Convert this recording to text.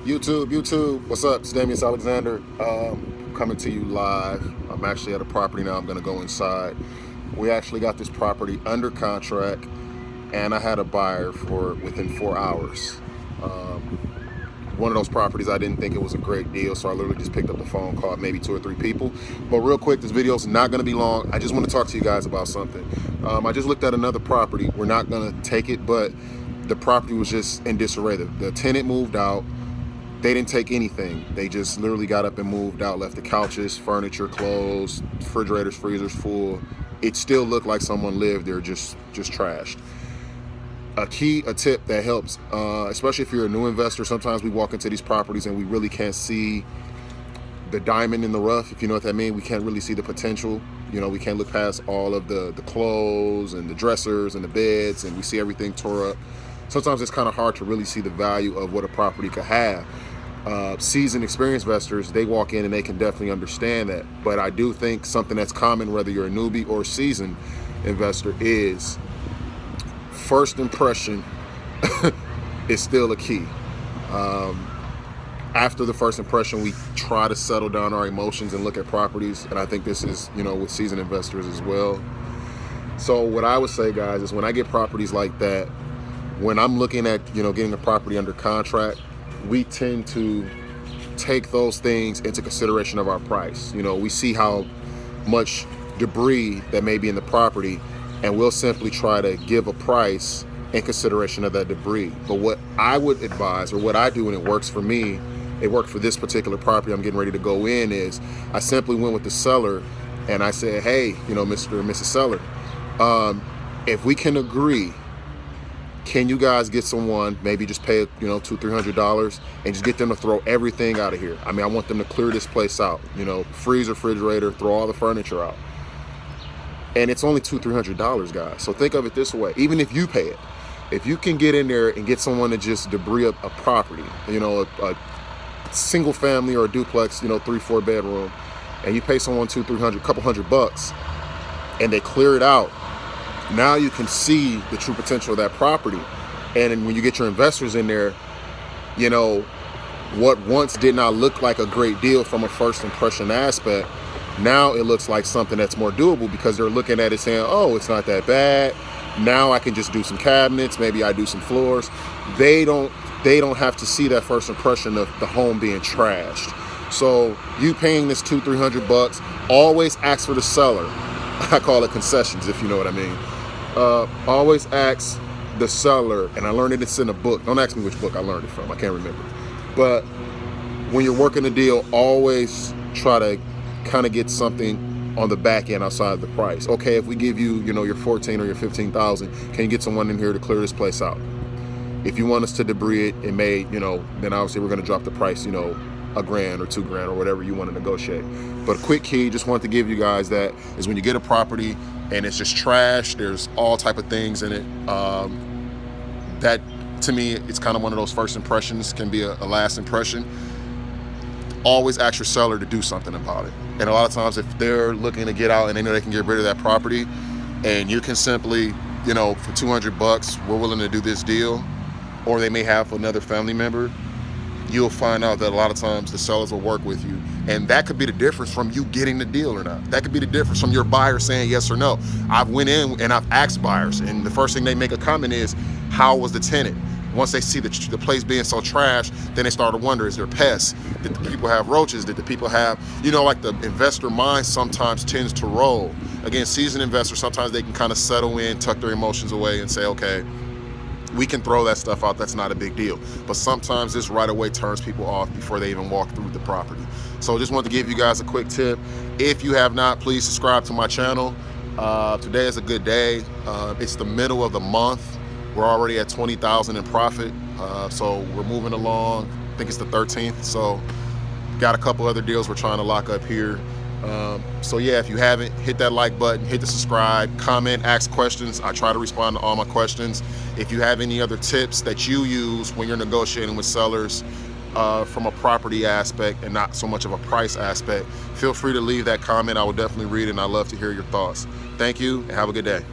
YouTube, what's up? It's Damian Alexander, coming to you live. I'm actually at a property now. I'm gonna go inside. We actually got this property under contract, and I had a buyer for within 4 hours. One of those properties I didn't think it was a great deal, so I literally just picked up the phone, called maybe 2 or 3 people. But real quick, this video is not gonna be long. I just want to talk to you guys about something. I just looked at another property. We're not gonna take it, but the property was just in disarray. The tenant moved out. They didn't take anything. They just literally got up and moved out, left the couches, furniture, clothes, refrigerators, freezers full. It still looked like someone lived there, just trashed. A tip that helps, especially if you're a new investor. Sometimes we walk into these properties and we really can't see the diamond in the rough, if you know what that means. We can't really see the potential. You know, we can't look past all of the clothes and the dressers and the beds, and we see everything tore up. Sometimes it's kind of hard to really see the value of what a property could have. Seasoned, experienced investors, they walk in and they can definitely understand that. But I do think something that's common, whether you're a newbie or a seasoned investor, is first impression is still a key. After the first impression, we try to settle down our emotions and look at properties. And I think this is, with seasoned investors as well. So what I would say, guys, is when I get properties like that, when I'm looking at, getting a property under contract, we tend to take those things into consideration of our price. We see how much debris that may be in the property, and we'll simply try to give a price in consideration of that debris. But what I would advise, or what I do, and it works for me, it worked for this particular property I'm getting ready to go in, is I simply went with the seller and I said, hey, Mr. and Mrs. Seller, if we can agree, can you guys get someone, maybe just pay, $200-$300, and just get them to throw everything out of here? I mean, I want them to clear this place out, freezer, refrigerator, throw all the furniture out. And it's only $200-$300, guys. So think of it this way: even if you pay it, if you can get in there and get someone to just debris up a property, a single family or a duplex, 3-4 bedroom, and you pay someone $200-$300, couple $100, and they clear it out. Now you can see the true potential of that property. And when you get your investors in there, what once did not look like a great deal from a first impression aspect, now it looks like something that's more doable, because they're looking at it saying, oh, it's not that bad. Now I can just do some cabinets, maybe I do some floors. They don't have to see that first impression of the home being trashed. So you paying this $200-$300, always ask for the seller. I call it concessions, if you know what I mean. Always ask the seller, and I learned it's in a book. Don't ask me which book I learned it from. I can't remember. But when you're working a deal, always try to kind of get something on the back end outside the price. Okay, if we give you, your 14 or your 15,000, can you get someone in here to clear this place out? If you want us to debris it, it may, then obviously we're going to drop the price, $1,000 or $2,000 or whatever you want to negotiate. But a quick key, just wanted to give you guys that, is when you get a property and it's just trash, there's all type of things in it, that to me, it's kind of one of those first impressions, can be a last impression. Always ask your seller to do something about it. And a lot of times, if they're looking to get out and they know they can get rid of that property, and you can simply, for $200, we're willing to do this deal, or they may have another family member, you'll find out that a lot of times the sellers will work with you. And that could be the difference from you getting the deal or not. That could be the difference from your buyer saying yes or no. I've went in and I've asked buyers, and the first thing they make a comment is, how was the tenant? Once they see the place being so trash, then they start to wonder, is there pests? Did the people have roaches? Did the people have, like the investor mind sometimes tends to roll. Again, seasoned investors, sometimes they can kind of settle in, tuck their emotions away and say, okay, we can throw that stuff out, that's not a big deal. But sometimes this right away turns people off before they even walk through the property. So just wanted to give you guys a quick tip. If you have not, please subscribe to my channel. Today is a good day. It's the middle of the month. We're already at 20,000 in profit. So we're moving along. I think it's the 13th. So got a couple other deals we're trying to lock up here. So yeah, if you haven't, hit that like button, hit the subscribe, comment, ask questions. I try to respond to all my questions. If you have any other tips that you use when you're negotiating with sellers, from a property aspect and not so much of a price aspect, feel free to leave that comment. I will definitely read it, and I'd love to hear your thoughts. Thank you, and have a good day.